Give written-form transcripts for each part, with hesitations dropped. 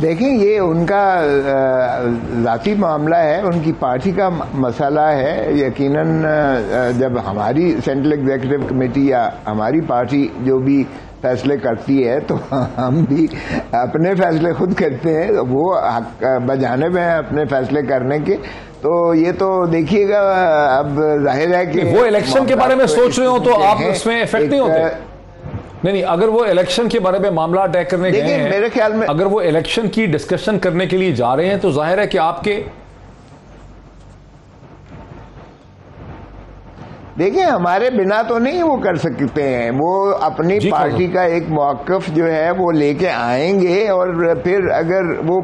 دیکھیں یہ ان کا ذاتی معاملہ ہے, ان کی پارٹی کا مسئلہ ہے. یقیناً جب ہماری سینٹرل ایگزیکٹو کمیٹی یا ہماری پارٹی جو بھی فیصلے کرتی ہے تو ہم بھی اپنے فیصلے خود کرتے ہیں, وہ حق بجانب ہیں اپنے فیصلے کرنے کے. تو یہ تو دیکھیے گا, اب ظاہر ہے کہ وہ الیکشن کے بارے میں سوچ رہے ہو تو آپ اس میں افیکٹ نہیں ہوتے. نہیں, اگر وہ الیکشن کے بارے میں معاملہ طے کرنے گئے ہیں, میرے خیال میں اگر وہ الیکشن کی ڈسکشن کرنے کے لیے جا رہے ہیں تو ظاہر ہے کہ آپ کے دیکھیں ہمارے بنا تو نہیں وہ کر سکتے ہیں. وہ اپنی پارٹی کا ایک موقف جو ہے وہ لے کے آئیں گے, اور پھر اگر وہ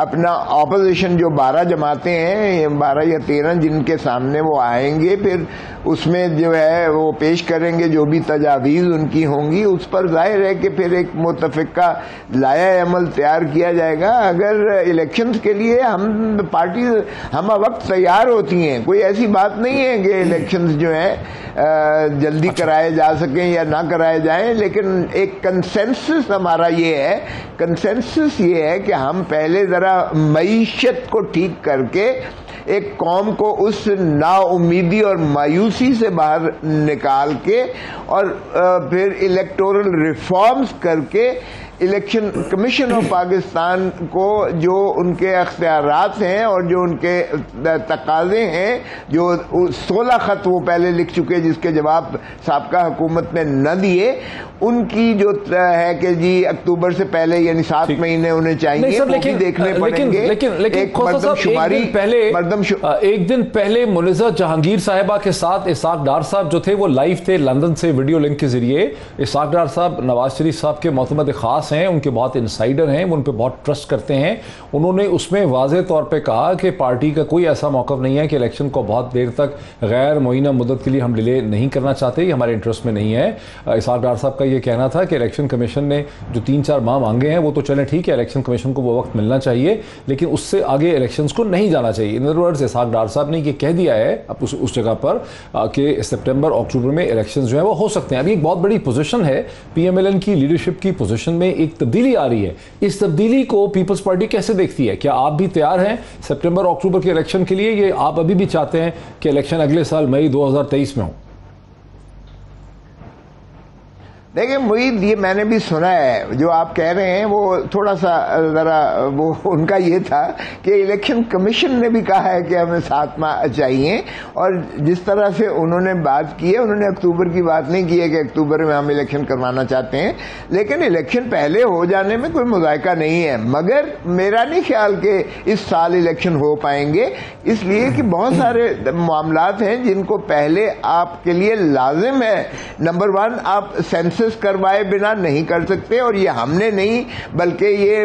اپنا اپوزیشن جو 12 جماعتیں ہیں, 12 یا 13 جن کے سامنے وہ آئیں گے, پھر اس میں جو ہے وہ پیش کریں گے جو بھی تجاویز ان کی ہوں گی, اس پر ظاہر ہے کہ پھر ایک متفقہ لائحہ عمل تیار کیا جائے گا. اگر الیکشنز کے لیے پارٹی ہم وقت تیار ہوتی ہیں, کوئی ایسی بات نہیں ہے کہ الیکشنز جو جلدی کرائے جا سکیں یا نہ کرائے جائیں, لیکن ایک کنسنسس ہمارا یہ ہے, کنسنسس یہ ہے کہ ہم پہلے ذرا معیشت کو ٹھیک کر کے ایک قوم کو اس نا امیدی اور مایوسی سے باہر نکال کے, اور پھر الیکٹورل ریفارمز کر کے الیکشن کمیشن آف پاکستان کو جو ان کے اختیارات ہیں اور جو ان کے تقاضے ہیں, جو 16 خط وہ پہلے لکھ چکے جس کے جواب سابقہ حکومت نے نہ دیے, ان کی جو ہے کہ جی اکتوبر سے پہلے یعنی 7 مہینے انہیں چاہیے, وہ بھی دیکھنے پڑیں گے. لیکن ایک دن پہلے منیزہ جہانگیر صاحبہ کے ساتھ اسحاق ڈار صاحب جو تھے وہ لائیو تھے لندن سے ویڈیو لنک کے ذریعے. اسحاق ڈار صاحب نواز شریف صاحب کے معتمد خاص ہیں, ان کے بہت انسائیڈر ہیں, وہ ان پہ بہت ٹرسٹ کرتے ہیں. انہوں نے اس میں واضح طور پہ کہا کہ پارٹی کا کوئی ایسا موقف نہیں ہے کہ الیکشن کو بہت دیر تک غیر معینہ مدت کے لیے ہم ڈیلے نہیں کرنا چاہتے, یہ ہمارے انٹرسٹ میں نہیں ہے. اسحاق ڈار صاحب کا یہ کہنا تھا کہ الیکشن کمیشن نے جو 3-4 ماہ مانگے ہیں وہ تو چلیں ٹھیک ہے, الیکشن کمیشن کو وہ وقت ملنا چاہیے, لیکن اس سے آگے الیکشنز کو نہیں جانا چاہیے. In other words Ishaq Dar صاحب نے یہ کہہ دیا ہے اب اس جگہ پر کہ سپٹمبر اکتوبر میں الیکشنز جو ہیں وہ ہو سکتے ہیں. ابھی ایک بہت بڑی پوزیشن ہے پی ایم ایل این کی لیڈرشپ کی پوزیشن میں ایک تبدیلی آ رہی ہے. اس تبدیلی کو پیپلز پارٹی کیسے دیکھتی ہے؟ کیا آپ بھی تیار ہیں سپٹمبر اکتوبر کے الیکشن کے لیے, یہ آپ ابھی بھی چاہتے ہیں کہ الیکشن اگلے سال مئی 2023 میں ہو؟ دیکھیں معید, یہ میں نے بھی سنا ہے جو آپ کہہ رہے ہیں, وہ تھوڑا سا ذرا وہ ان کا یہ تھا کہ الیکشن کمیشن نے بھی کہا ہے کہ ہمیں 7 ماہ چاہیے, اور جس طرح سے انہوں نے بات کی ہے, انہوں نے اکتوبر کی بات نہیں کی ہے کہ اکتوبر میں ہم الیکشن کروانا چاہتے ہیں, لیکن الیکشن پہلے ہو جانے میں کوئی مذائقہ نہیں ہے. مگر میرا نہیں خیال کہ اس سال الیکشن ہو پائیں گے, اس لیے کہ بہت سارے معاملات ہیں جن کو پہلے آپ کے لیے لازم ہے. نمبر 1, آپ سینسس کروائے بنا نہیں کر سکتے, اور یہ ہم نے نہیں بلکہ یہ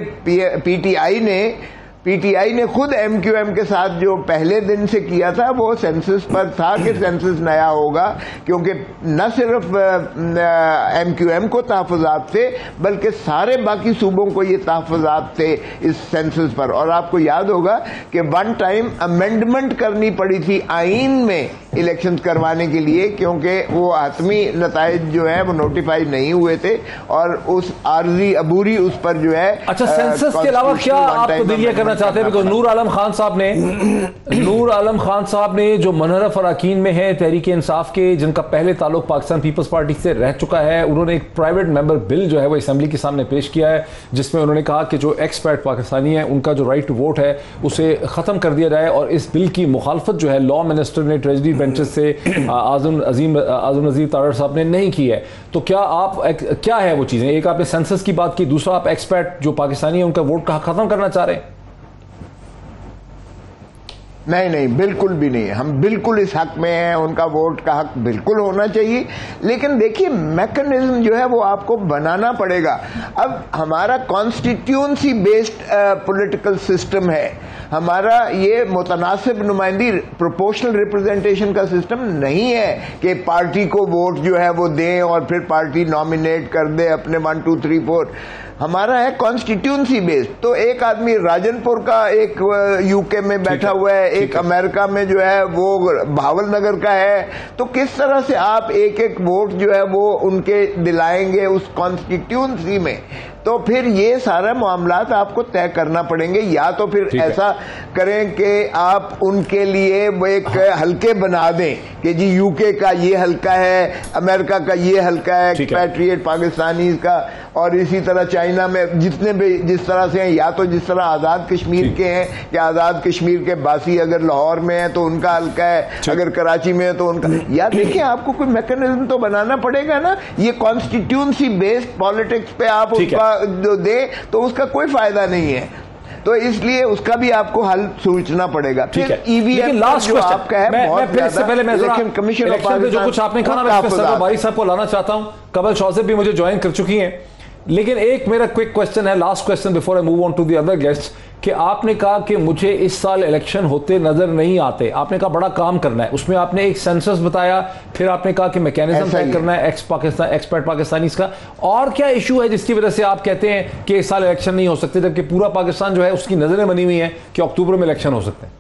پی ٹی آئی نے خود ایم کیو ایم کے ساتھ جو پہلے دن سے کیا تھا وہ سینسس پر تھا کہ سینسس نیا ہوگا, کیونکہ نہ صرف ایم کیو ایم کو تحفظات تھے بلکہ سارے باقی صوبوں کو یہ تحفظات تھے اس سینسس پر. اور آپ کو یاد ہوگا کہ ون ٹائم امینڈمنٹ کرنی پڑی تھی آئین میں الیکشن کروانے کے لیے, کیونکہ وہ حتمی نتائج جو ہے وہ نوٹیفائی نہیں ہوئے تھے, اور اس عارضی عبوری اس پر جو ہے. اچھا, سینسس کے علاوہ کیا آپ تبدیلیاں کرنا چاہتے ہیں؟ بیکاز نور عالم خان صاحب نے جو منحرف اراکین میں ہیں تحریک انصاف کے, جن کا پہلے تعلق پاکستان پیپلز پارٹی سے رہ چکا ہے, انہوں نے ایک پرائیویٹ ممبر بل جو ہے وہ اسمبلی کے سامنے پیش کیا ہے, جس میں انہوں نے کہا کہ جو ایکسپیٹ پاکستانی ہیں ان کا جو رائٹ ٹو ووٹ ہے اسے ختم کر دیا جائے, اور اس بل کی مخالفت جو ہے لا منسٹر نے ٹریجری بینچز سے اعظم نذیر تارڑ صاحب نے نہیں کی ہے. تو کیا ہے وہ چیزیں؟ ایک آپ نے سینسس کی بات کی, دوسرا آپ ایکسپیٹ جو پاکستانی ہیں ان کا ووٹ ختم کرنا چاہ رہے ہیں. نہیں, بالکل بھی نہیں. ہم بالکل اس حق میں ہیں, ان کا ووٹ کا حق بالکل ہونا چاہیے, لیکن دیکھیے میکنزم جو ہے وہ آپ کو بنانا پڑے گا. اب ہمارا کانسٹیٹیونسی بیسڈ پولیٹیکل سسٹم ہے, ہمارا یہ متناسب نمائندگی پروپورشنل ریپرزنٹیشن کا سسٹم نہیں ہے کہ پارٹی کو ووٹ جو ہے وہ دیں اور پھر پارٹی نامینیٹ کر دے اپنے 1 2 3 4. ہمارا ہے کانسٹیٹیونسی بیسڈ. تو ایک آدمی راجن پور کا ایک یو کے میں بیٹھا ہوا ہے, ایک امریکہ میں جو ہے وہ بھاول نگر کا ہے. تو کس طرح سے آپ ایک ایک ووٹ جو ہے وہ ان کے دلائیں گے اس کانسٹیٹیونسی میں؟ تو پھر یہ سارا معاملات آپ کو طے کرنا پڑیں گے. یا تو پھر ایسا کریں کہ آپ ان کے لیے وہ ایک حلقے بنا دیں کہ جی یو کے کا یہ حلقہ ہے, امریکہ کا یہ حلقہ ہے, ایکسپیٹریٹ پاکستانی کا, اور اسی طرح چائنا میں جتنے بھی جس طرح سے ہیں, یا تو جس طرح آزاد کشمیر کے ہیں کہ آزاد کشمیر کے باسی اگر لاہور میں ہیں تو ان کا حلقہ ہے, اگر کراچی میں ہے تو ان کا. یا دیکھیں آپ کو کوئی میکنزم تو بنانا پڑے گا نا. یہ کانسٹیٹیونسی بیسڈ پالیٹکس پہ آپ اس کا جو دے تو اس کا کوئی فائدہ نہیں ہے. تو اس لیے اس کا بھی آپ کو حل سوچنا پڑے گا. پھر ای وی ایم جو آپ کا ہے بہت زیادہ, لیکن کمیشن آف پاکستان جو کچھ آپ نے کہا میں سرور باری صاحب کو لانا چاہتا ہوں. قبل شوزب بھی مجھے جوائن کر چکی ہیں, لیکن ایک میرا کوئک کوسچن ہے, last question before I move on to the other guest, کہ آپ نے کہا کہ مجھے اس سال الیکشن ہوتے نظر نہیں آتے. آپ نے کہا بڑا کام کرنا ہے, اس میں آپ نے ایک سینسس بتایا, پھر آپ نے کہا کہ میکینزم طے کرنا ہے ایکسپرٹ پاکستانیز کا. اور کیا ایشو ہے جس کی وجہ سے آپ کہتے ہیں کہ اس سال الیکشن نہیں ہو سکتے, جبکہ پورا پاکستان جو ہے اس کی نظریں بنی ہوئی ہیں کہ اکتوبر میں الیکشن ہو سکتے ہیں؟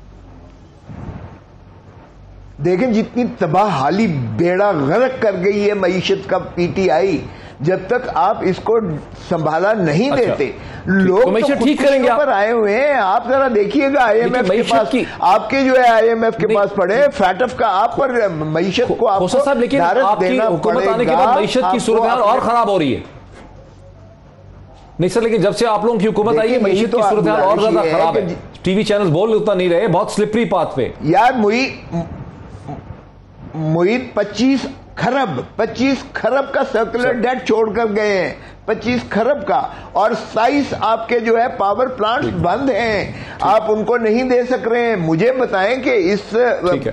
دیکھیں جتنی تباہ حالی بیڑا غرق کر گئی ہے معیشت کا پی ٹی آئی, جب تک آپ اس کو سنبھالا نہیں دیتے, لوگ تو ٹھیک کریں گے پر آئے ہوئے ہیں. آپ ذرا دیکھیے گا آئی ایم ایف کے پاس, آپ کے جو ہے آئی ایم ایف کے پاس پڑے فیٹف کا, آپ پر معیشت کو آپ کو لیکن آپ کی حکومت آنے کے بعد معیشت کی صورتحال اور خراب ہو رہی ہے. نہیں سر, لیکن جب سے آپ لوگوں کی حکومت آئی ہے معیشت کی صورتحال اور زیادہ خراب ہے. ٹی وی چینل بول اتنا نہیں رہے, بہت سلپری پاتھ پہ. یار محیط 25 خرب کا سرکولر ڈیٹ چھوڑ کر گئے ہیں, 25 خرب کا, اور 27 آپ کے جو ہے پاور پلانٹس بند ہیں, آپ ان کو نہیں دے سک رہے ہیں. مجھے بتائیں کہ اس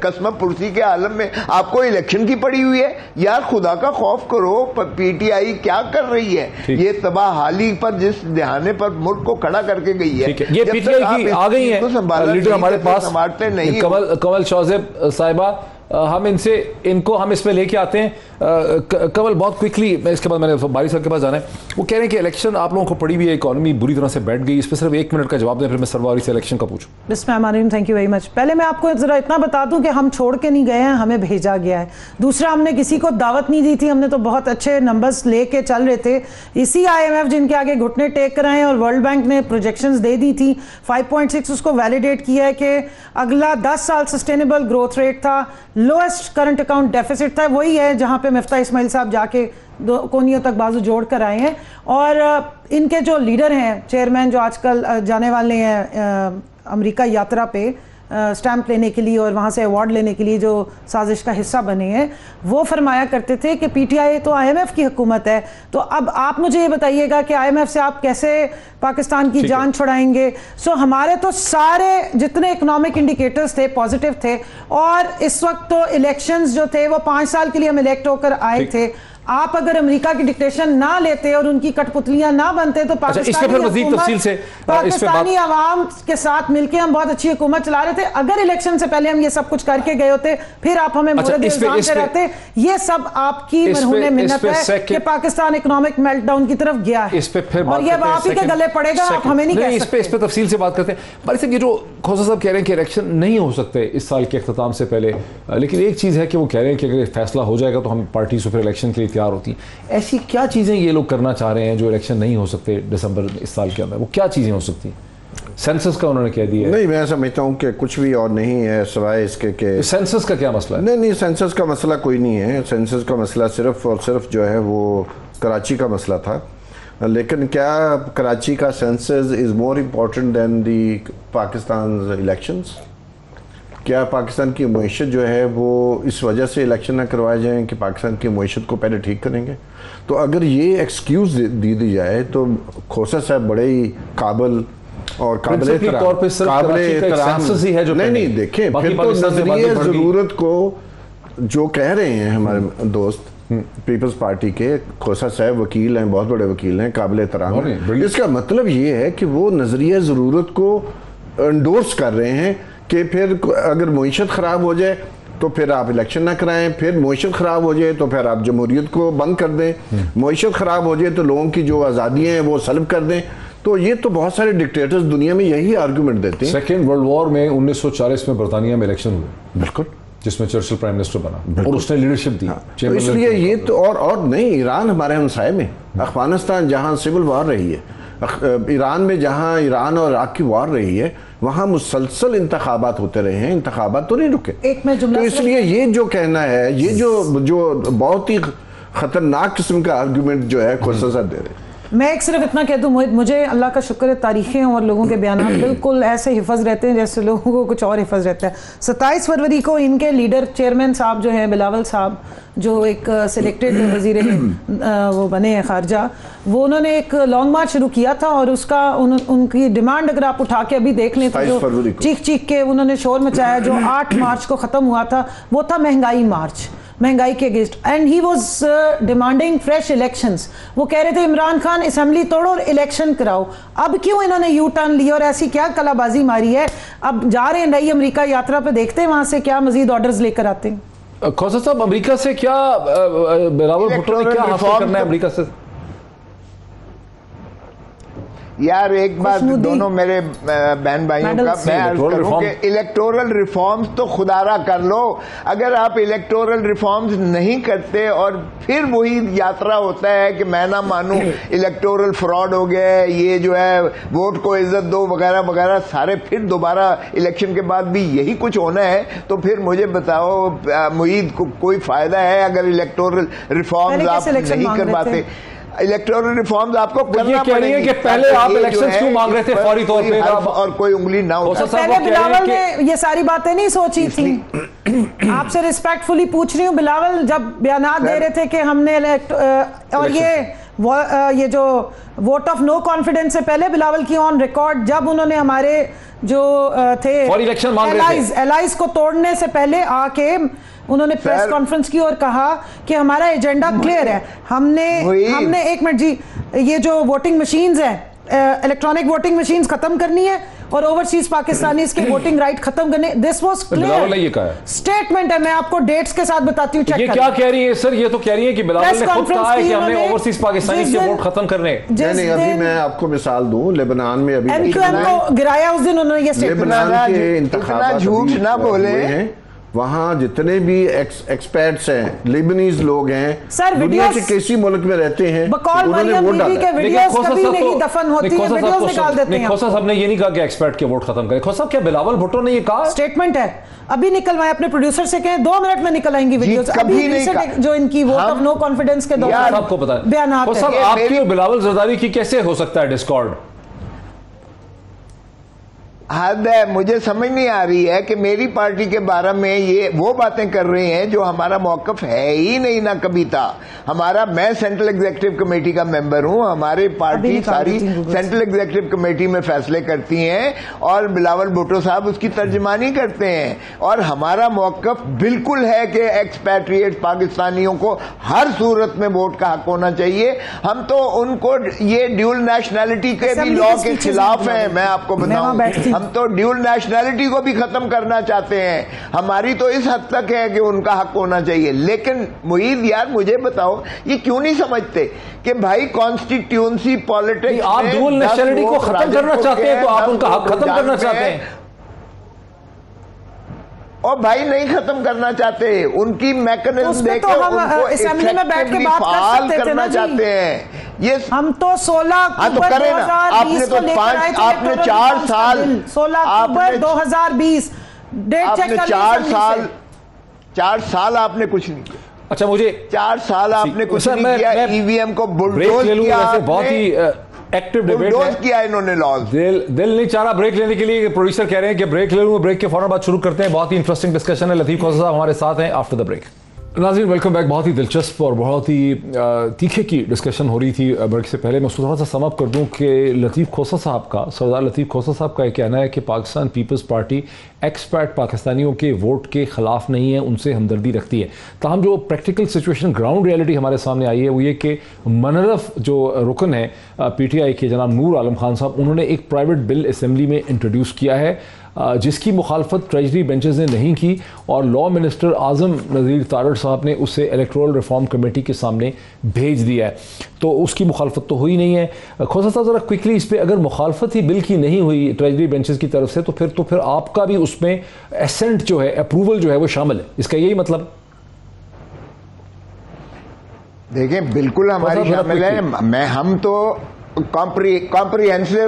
قسم پرسی کے عالم میں آپ کو الیکشن کی پڑی ہوئی ہے؟ یار خدا کا خوف کرو, پی ٹی آئی کیا کر رہی ہے؟ یہ تباہ حالی پر جس دہانے پر ملک کو کھڑا کر کے گئی ہے, یہ پی ٹی آئی کی آ گئی ہیں لیڈر ہمارے پاس سنبھالتے نہیں. کمل شوزب صاحبہ, ہم ہم اس میں لے کے آتے ہیں. کمل بہت کوئکلی, اس کے بعد میں نے باری صاحب کے پاس جانا ہے. وہ کہہ رہے ہیں کہ الیکشن آپ لوگوں کو پڑی ہوئی ہے, اکانومی بری طرح سے بیٹھ گئی, اس پہ صرف 1 منٹ کا جواب دیں, پھر میں سرواری سے الیکشن کا پوچھوں. بسم اللہ الرحمن الرحیم. تھینک یو ویری مچ. پہلے میں آپ کو ذرا اتنا بتا دوں کہ ہم چھوڑ کے نہیں گئے ہیں, ہمیں بھیجا گیا ہے. دوسرا, ہم نے کسی کو دعوت نہیں دی تھی, ہم نے تو بہت اچھے نمبرز لے کے چل رہے تھے. اسی آئی ایم ایف جن کے آگے گھٹنے ٹیک کرائے, اور ورلڈ بینک نے پروجیکشنز دے دی تھی 5.6, اس کو ویلیڈیٹ کیا ہے کہ اگلا 10 سال سسٹینیبل گروتھ ریٹ تھا, لوئسٹ کرنٹ اکاؤنٹ ڈیفیسٹ تھا. وہی ہے جہاں پہ مفتاح اسماعیل صاحب جا کے کونیوں تک بازو جوڑ کر آئے ہیں. اور ان کے جو لیڈر ہیں, چیئرمین جو آج کل جانے والے ہیں امریکہ یاترا پہ سٹیمپ لینے کے لیے اور وہاں سے ایوارڈ لینے کے لیے, جو سازش کا حصہ بنے ہیں, وہ فرمایا کرتے تھے کہ پی ٹی آئی تو آئی ایم ایف کی حکومت ہے. تو اب آپ مجھے یہ بتائیے گا کہ آئی ایم ایف سے آپ کیسے پاکستان کی جان چھڑائیں گے؟ ہمارے تو سارے جتنے اکنامک انڈیکیٹرز تھے پازیٹیو تھے, اور اس وقت تو الیکشنز جو تھے وہ 5 سال کے لیے ہم الیکٹ ہو کر آئے تھے. آپ اگر امریکہ کی ڈکٹیشن نہ لیتے اور ان کی کٹ پتلیاں نہ بنتے تو پاکستانی عوام کے ساتھ مل کے ہم بہت اچھی حکومت چلا رہے تھے. اگر الیکشن سے پہلے ہم یہ سب کچھ کر کے گئے ہوتے, پھر آپ ہمیں مورد الزام پہ رہتے. یہ سب آپ کی مرہون منت ہے کہ پاکستان اکنامک میلٹ ڈاؤن کی طرف گیا ہے, اور یہ آپ ہی کے گلے پڑے گا, آپ ہمیں نہیں کہہ سکتے. اس پہ تفصیل سے بات کرتے ہیں. بھائی صاحب, یہ جو کھوسا صاحب کہہ رہے ہیں کہ الیکشن نہیں ہو سکتے اس سال کے اختتام سے پہلے, لیکن ایک چیز ہے کہ وہ کہہ رہے ہیں کہ اگر فیصلہ ہو جائے گا تو ہم پارٹی سے پھر الیکشن کے لیے تیار ہوتی ہیں. ایسی کیا چیزیں یہ لوگ کرنا چاہ رہے ہیں جو الیکشن نہیں ہو سکتے دسمبر اس سال کے اندر؟ وہ کیا چیزیں ہو سکتی ہیں؟ سینسس کا انہوں نے کہہ دیا ہے. نہیں, میں سمجھتا ہوں کہ کچھ بھی اور نہیں ہے سوائے اس کے کہ سینسس کا کیا مسئلہ ہے؟ نہیں, سینسس کا مسئلہ کوئی نہیں ہے. سینسس کا مسئلہ صرف اور صرف جو ہے وہ کراچی کا مسئلہ تھا. لیکن کیا کراچی کا سینسس از مور امپورٹنٹ دین دی پاکستان الیکشنز؟ کیا پاکستان کی معیشت جو ہے وہ اس وجہ سے الیکشن نہ کروائے جائیں کہ پاکستان کی معیشت کو پہلے ٹھیک کریں گے؟ تو اگر یہ ایکسکیوز دی جائے تو کھوسا صاحب بڑے ہی قابل اور قابل احترام نہیں دیکھیں, پھر تو نظریہ ضرورت کو جو کہہ رہے ہیں ہمارے دوست پیپلز پارٹی کے, کھوسا صاحب وکیل ہیں, بہت بڑے وکیل ہیں, قابل احترام ہیں. اس کا مطلب یہ ہے کہ وہ نظریہ ضرورت کو انڈورس کر رہے ہیں کہ پھر اگر معیشت خراب ہو جائے تو پھر آپ الیکشن نہ کرائیں, پھر معیشت خراب ہو جائے تو پھر آپ جمہوریت کو بند کر دیں, معیشت خراب ہو جائے تو لوگوں کی جو آزادیاں ہیں وہ سلب کر دیں. تو یہ تو بہت سارے ڈکٹیٹرز دنیا میں یہی آرگومنٹ دیتے ہیں. سیکنڈ ورلڈ وار میں 1940 میں برطانیہ میں الیکشن ہوئے, بالکل, جس میں چرچل پرائم منسٹر بنا اور اس نے لیڈرشپ دی. تو اس لیے یہ تو اور نہیں, ایران ہمارے ہمسائے میں, افغانستان جہاں سول وار رہی ہے, ایران میں جہاں ایران اور عراق کی وار رہی ہے, وہاں مسلسل انتخابات ہوتے رہے ہیں, انتخابات تو نہیں رکے. تو اس لیے یہ جو کہنا ہے, یہ جو بہت ہی خطرناک قسم کا آرگومنٹ جو ہے کوسا صاحب دے رہے ہیں. میں ایک صرف اتنا کہہ دوں, مجھے اللہ کا شکر ہے تاریخیں اور لوگوں کے بیانات بالکل ایسے حفظ رہتے ہیں جیسے لوگوں کو کچھ اور حفظ رہتا ہے. 27 فروری کو ان کے لیڈر چیئرمین صاحب جو ہیں بلاول صاحب, جو ایک سلیکٹڈ وزیر وہ بنے ہیں خارجہ, وہ انہوں نے ایک لانگ مارچ شروع کیا تھا, اور اس کا ان کی ڈیمانڈ اگر آپ اٹھا کے ابھی دیکھ لیں تو جو چیخ کے انہوں نے شور مچایا, جو 8 مارچ کو ختم ہوا تھا, وہ تھا مہنگائی مارچ, مہنگائی کے against. And he was demanding fresh elections. وہ کہہ رہے تھے عمران خان اسمبلی توڑو اور الیکشن کراؤ. اب کیوں انہوں نے یو ٹرن لی اور ایسی کیا کلا بازی ماری ہے؟ اب جا رہے ہیں نئی امریکہ یاترا پہ, دیکھتے ہیں وہاں سے کیا مزید آرڈرز لے کر آتے ہیں. کھوسا صاحب, امریکہ سے کیا بلاول بھٹو نے کیا حاصل کرنا ہے امریکہ سے؟ یار ایک بات دونوں میرے بہن بھائیوں کا میں عرض کروں کہ الیکٹورل ریفارمز تو خدا را کر لو. اگر آپ الیکٹورل ریفارمز نہیں کرتے اور پھر وہی یاترا ہوتا ہے کہ میں نہ مانوں الیکٹورل فراڈ ہو گیا, یہ جو ہے ووٹ کو عزت دو وغیرہ وغیرہ سارے, پھر دوبارہ الیکشن کے بعد بھی یہی کچھ ہونا ہے, تو پھر مجھے بتاؤ معید کو کوئی فائدہ ہے اگر الیکٹورل ریفارمز آپ نہیں کرواتے؟ الیکٹورل ریفارمز آپ کو کرنا پڑیں گے کہ پہلے آپ الیکشنز کیوں مانگ رہے تھے فوری طور پہ, اور کوئی انگلی نہ اٹھا. پہلے بلاول نے یہ ساری باتیں نہیں سوچی تھی. آپ سے ریسپیکٹفلی پوچھ رہی ہوں, بلاول جب بیانات دے رہے تھے کہ ہم نے اور یہ جو ووٹ آف نو کانفیڈنس سے پہلے بلاول کی آن ریکارڈ, جب انہوں نے ہمارے جو تھے الائز کو توڑنے سے پہلے آ کے انہوں نے پریس کانفرنس کی اور کہا کہ ہمارا ایجنڈا کلیئر ہے. ہم نے ایک منٹ جی, یہ جو ووٹنگ مشینز ہیں, الیکٹرانک ووٹنگ مشینز ختم کرنی ہے اور اوورسیز پاکستانیز کے ووٹنگ رائٹ ختم کرنے. دس واز کلیئر اسٹیٹمنٹ ہے, میں آپ کو ڈیٹس کے ساتھ بتاتی ہوں. یہ کیا کہہ رہی ہیں سر؟ یہ تو کہہ رہی ہیں کہ بلاول نے خود کہا ہے کہ ہم نے اوورسیز پاکستانیز کے ووٹ ختم کرنے. نہیں, ابھی میں آپ کو مثال دوں, لیبنان میں ابھی ایم کیو ایم کو گرایا اس دن انہوں نے یہ اسٹیٹمنٹ. لیبنان کے انتخابات جھوٹ نہ بولے, وہاں جتنے بھی ایکسپیرٹس ہیں, لیبنیز لوگ ہیں, دنیا کے کسی ملک میں رہتے ہیں, انہوں نے ووٹ ڈالا. کھوسا صاحب نے یہ نہیں کہا کہ ایکسپرٹ کے ووٹ ختم کریں. کھوسا صاحب, کیا بلاول بھٹو نے یہ کہا؟ اسٹیٹمنٹ ہے, ابھی نکلوائے اپنے پروڈیوسر سے کہیں 2 منٹ میں نکل آئیں گی ویڈیوز. ابھی جو ان کی ووٹ آف نو کانفیڈنس کے دوران آپ کو پتا ہے بیانات ہیں. آپ کی بلاول زرداری کی کیسے ہو سکتا ہے ڈسکارڈ؟ حد ہے, مجھے سمجھ نہیں آ رہی ہے کہ میری پارٹی کے بارے میں یہ وہ باتیں کر رہے ہیں جو ہمارا موقف ہے ہی نہیں, نہ کبھی تھا ہمارا. میں سینٹرل ایگزیکٹو کمیٹی کا ممبر ہوں, ہماری پارٹی ساری سینٹرل ایگزیکٹو کمیٹی میں فیصلے کرتی ہیں اور بلاول بھٹو صاحب اس کی ترجمانی کرتے ہیں. اور ہمارا موقف بالکل ہے کہ ایکسپیٹریٹ پاکستانیوں کو ہر صورت میں ووٹ کا حق ہونا چاہیے. ہم تو ان کو یہ ڈیول نیشنلٹی کے بھی لا کے خلاف ہیں. میں آپ کو بتاؤں, ہم تو ڈیول نیشنلٹی کو بھی ختم کرنا چاہتے ہیں. ہماری تو اس حد تک ہے کہ ان کا حق ہونا چاہیے. لیکن معید یار مجھے بتاؤ, یہ کیوں نہیں سمجھتے کہ بھائی کانسٹیٹیونسی پالیٹکس, آپ ڈیول نیشنلٹی کو ختم کرنا چاہتے ہیں تو آپ ان کا حق ختم کرنا چاہتے ہیں. اور بھائی نہیں ختم کرنا چاہتے, ان کی میکنزم دے کے ان کو ایفیکٹولی فعال کرنا چاہتے ہیں. یہ ہم تو 16 اکتوبر 2020 کو لے کر آئے تھے, آپ نے 4 سال 16 اکتوبر 2020 ڈیٹ چیک کر 4 سال آپ نے کچھ نہیں کیا. اچھا, مجھے 4 سال آپ نے کچھ نہیں کیا. ای وی ایم کو بلڈوز کیا, بہت ہی ایکٹیو ڈیبیٹ ہے, کیا انہوں نے لاز. دل نہیں چاہ رہا بریک لینے کے لیے, پروڈیوسر کہہ رہے ہیں کہ بریک لے لوں. بریک کے فوراً بعد شروع کرتے ہیں. بہت ہی انٹرسٹنگ ڈسکشن ہے. لطیف کھوسا صاحب ہمارے ساتھ ہیں آفٹر دا بریک. ناظرین ویلکم بیک. بہت ہی دلچسپ اور بہت ہی تیکھے کی ڈسکشن ہو رہی تھی. بریک سے پہلے میں اس کو تھوڑا سا سم اپ کر دوں کہ لطیف کھوسا صاحب کا, سردار لطیف کھوسا صاحب کا یہ کہنا ہے کہ پاکستان پیپلز پارٹی ایکسپیٹ پاکستانیوں کے ووٹ کے خلاف نہیں ہے, ان سے ہمدردی رکھتی ہے. تاہم جو پریکٹیکل سچویشن گراؤنڈ ریئلٹی ہمارے سامنے آئی ہے وہ یہ کہ منرف جو رکن ہے پی ٹی آئی کے جناب نور عالم خان صاحب, انہوں نے ایک پرائیویٹ بل اسمبلی میں انٹروڈیوس کیا ہے جس کی مخالفت ٹریجری بینچز نے نہیں کی اور لا منسٹر اعظم نذیر تارڑ صاحب نے اسے الیکٹورل ریفارم کمیٹی کے سامنے بھیج دیا ہے، تو اس کی مخالفت تو ہوئی نہیں ہے۔ کھوسا صاحب ذرا کوئکلی اس پہ، اگر مخالفت ہی بل کی نہیں ہوئی ٹریجری بینچز کی طرف سے تو پھر آپ کا بھی اس میں اسینٹ جو ہے، اپروول جو ہے وہ شامل ہے، اس کا یہی مطلب؟ دیکھیں بالکل ہماری شامل ہے، ہم تو کمپریہنسو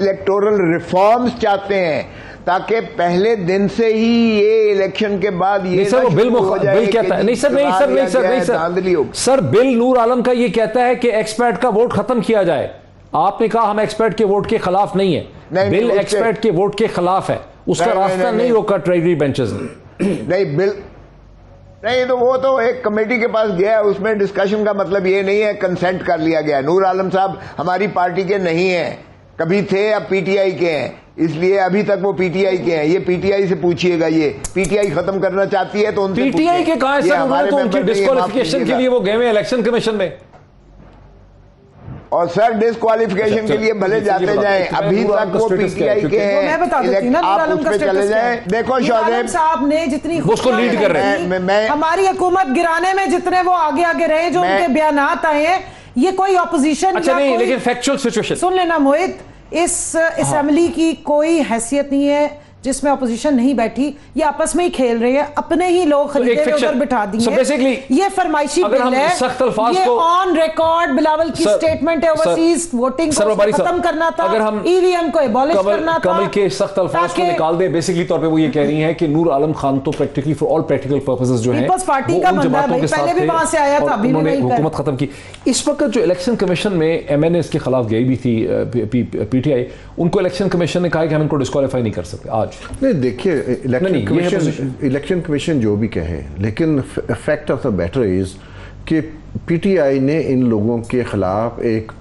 الیکٹورل ریفارمز چاہتے ہیں تاکہ پہلے دن سے ہی یہ الیکشن کے بعد یہ بل کہتا ہے، نہیں سر بل نور عالم کا یہ کہتا ہے کہ ایکسپیرٹ کا ووٹ ختم کیا جائے۔ آپ نے کہا ہم ایکسپیرٹ کے ووٹ کے خلاف نہیں ہے، بل ایکسپیرٹ کے ووٹ کے خلاف ہے، اس کا راستہ نہیں روکا ٹریجری بینچز نے۔ نہیں بل نہیں، تو وہ تو ایک کمیٹی کے پاس گیا، اس میں ڈسکشن کا مطلب یہ نہیں ہے کنسنٹ کر لیا گیا۔ نور عالم صاحب ہماری پارٹی کے نہیں ہیں، کبھی تھے، اب پی ٹی آئی کے ہیں، اس لیے ابھی تک وہ پی ٹی آئی کے ہیں۔ یہ پی ٹی آئی سے پوچھئے گا، یہ پی ٹی آئی ختم کرنا چاہتی ہے تو ان سے پی ٹی آئی کے کہاں ہے سر؟ تو ان کی ڈسکوالیفیکیشن کے لیے وہ گئے ہوئے الیکشن کمیشن میں، اور سر ڈسکوالیفیکیشن کے لیے بھلے جاتے جائیں، ابھی تک وہ پی ٹی آئی کے ہیں۔ میں بتا دیتی نا نور عالم کا سٹیٹس کیا ہے۔ دیکھو شعیب صاحب نے جتنی اس کو لیڈ کر رہے ہیں، ہماری حکومت گرانے میں جتنے وہ آگے آگے رہے، جو ان کے بیانات آئے ہیں، یہ کوئی اپوزیشن، اچھا نہیں لیکن فیکچوئل سچویشن سن لینا موہت، اس اسمبلی کی کوئی حیثیت نہیں ہے جس میں اپوزیشن نہیں بیٹھی، یہ آپس میں ہی کھیل رہے ہیں، اپنے ہی لوگ خریدے ادھر بٹھا دیے۔ یہ فرمائشی بل ہے، یہ آن ریکارڈ بلاول کی سٹیٹمنٹ ہے، اوورسیز ووٹنگ کو ختم کرنا تھا، ای وی ایم کو ایبولش کرنا تھا۔ کمل کے سخت الفاظ کو نکال دے، بیسکلی طور پہ وہ یہ کہہ رہی ہیں کہ نور عالم خان تو practically for all practical purposes جو ہیں پیپلز پارٹی کا بندہ ہے، پہلے بھی وہاں سے آیا تھا، ابھی انہوں نے حکومت ختم کی۔ اس وقت جو الیکشن کمیشن میں ایم این اے اس کے خلاف گئی بھی تھی پی ٹی آئی، ان کو الیکشن کمیشن نے کہا کہ ہم ان کو ڈسکوالیفائی نہیں کر سکتے آج۔ نہیں دیکھیے الیکشن کمیشن جو بھی کہے، لیکن fact of the matter is کہ پی ٹی آئی نے ان لوگوں کے خلاف ایک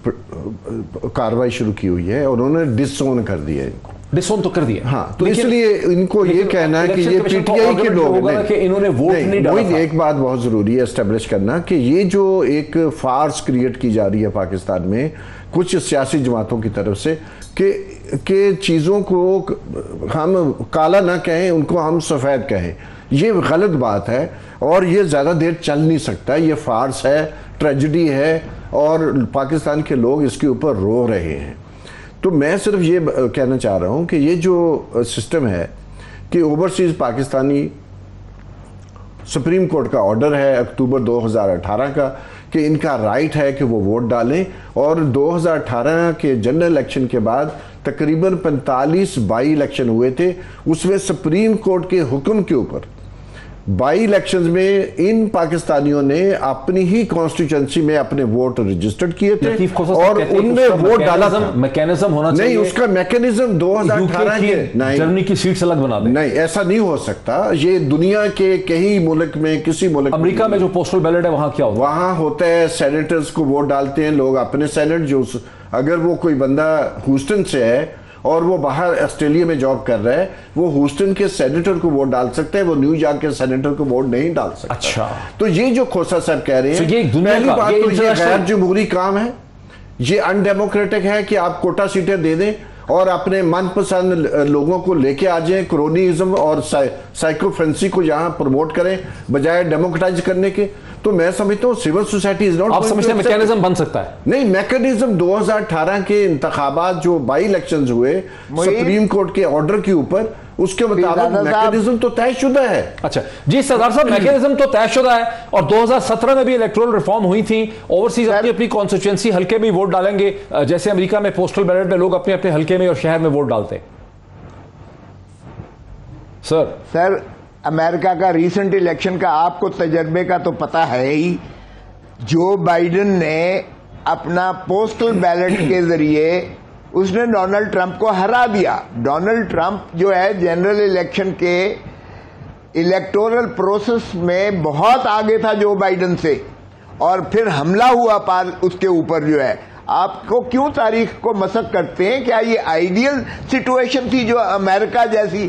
کاروائی شروع کی ہوئی ہے اور انہوں نے ڈس اون کر دیا ہے، ڈس اون تو کر دیا، ہاں، تو اس لیے ان کو یہ کہنا ہے کہ یہ پی ٹی آئی کے لوگ ہیں۔ ایک بات بہت ضروری ہے اسٹیبلش کرنا کہ یہ جو ایک فارس کریٹ کی جا رہی ہے پاکستان میں کچھ سیاسی جماعتوں کی طرف سے کہ چیزوں کو ہم کالا نہ کہیں، ان کو ہم سفید کہیں، یہ غلط بات ہے اور یہ زیادہ دیر چل نہیں سکتا۔ یہ فارس ہے، ٹریجڈی ہے اور پاکستان کے لوگ اس کے اوپر رو رہے ہیں۔ تو میں صرف یہ کہنا چاہ رہا ہوں کہ یہ جو سسٹم ہے کہ اوورسیز پاکستانی سپریم کورٹ کا آرڈر ہے اکتوبر 2018 کا کہ ان کا رائٹ ہے کہ وہ ووٹ ڈالیں، اور 2018 کے جنرل الیکشن کے بعد تقریباً 45 بائی الیکشن ہوئے تھے، اس میں سپریم کورٹ کے حکم کے اوپر بائی الیکشنز میں ان پاکستانیوں نے اپنی ہی کانسٹیچوئنسی میں اپنے ووٹ رجسٹرڈ کیے تھے اور ان میں ووٹ ڈالا تھا۔ میکینزم ہونا چاہیے، نہیں، اس کا میکینزم 2018 کے جرمنی کی سیٹس الگ بنا دیں، نہیں ایسا نہیں ہو سکتا۔ یہ دنیا کے کئی ملک میں، کسی ملک، امریکہ میں جو پوسٹل بیلٹ ہے وہاں کیا ہوتا ہے؟ وہاں ہوتا ہے سینیٹرز کو ووٹ ڈالتے ہیں لوگ، اپنے سینٹ، جو اگر وہ کوئی بندہ ہیوسٹن سے ہے اور وہ باہر آسٹریلیا میں جاب کر رہا ہے، وہ ہیوسٹن کے سینیٹر کو ووٹ ڈال سکتے ہیں، وہ نیو یارک کے سینیٹر کو ووٹ نہیں ڈال سکتا۔ اچھا، تو یہ جو کھوسا صاحب کہہ رہے ہیں، پہلی بات تو یہ غیر جمہوری کام ہے، یہ ان ڈیموکریٹک ہے کہ آپ کوٹا سیٹیں دے دیں اور اپنے من پسند لوگوں کو لے کے آ جائیں، کرونیزم اور سائیکو فرینسی کو یہاں پروموٹ کریں بجائے ڈیموکرائز کرنے کے۔ تو میں سمجھتا ہوں سول سوسائٹی از ناٹ، آپ سمجھتے ہیں میکینزم بن سکتا ہے؟ نہیں، میکینزم 2018 کے انتخابات جو بائی الیکشنز ہوئے سپریم کورٹ کے آرڈر کے اوپر، اس کے مطابق میکینزم تو طے شدہ ہے۔ اچھا جی سردار صاحب، میکینزم تو طے شدہ ہے، اور 2017 میں بھی الیکٹورل ریفارم ہوئی تھیں، اوورسیز اپنی اپنی کانسٹیچوئنسی حلقے میں ووٹ ڈالیں گے، جیسے امریکہ میں پوسٹل بیلٹ میں لوگ اپنے اپنے حلقے میں اور شہر میں ووٹ ڈالتے ہیں۔ سر امریکہ کا ریسنٹ الیکشن کا آپ کو تجربے کا تو پتہ ہے ہی، جو بائیڈن نے اپنا پوسٹل بیلٹ کے ذریعے اس نے ڈونلڈ ٹرمپ کو ہرا دیا۔ ڈونلڈ ٹرمپ جو ہے جنرل الیکشن کے الیکٹورل پروسیس میں بہت آگے تھا جو بائیڈن سے، اور پھر حملہ ہوا اس کے اوپر جو ہے۔ آپ کو کیوں تاریخ کو مسخ کرتے ہیں؟ کیا یہ آئیڈیل سچویشن تھی جو امریکہ جیسی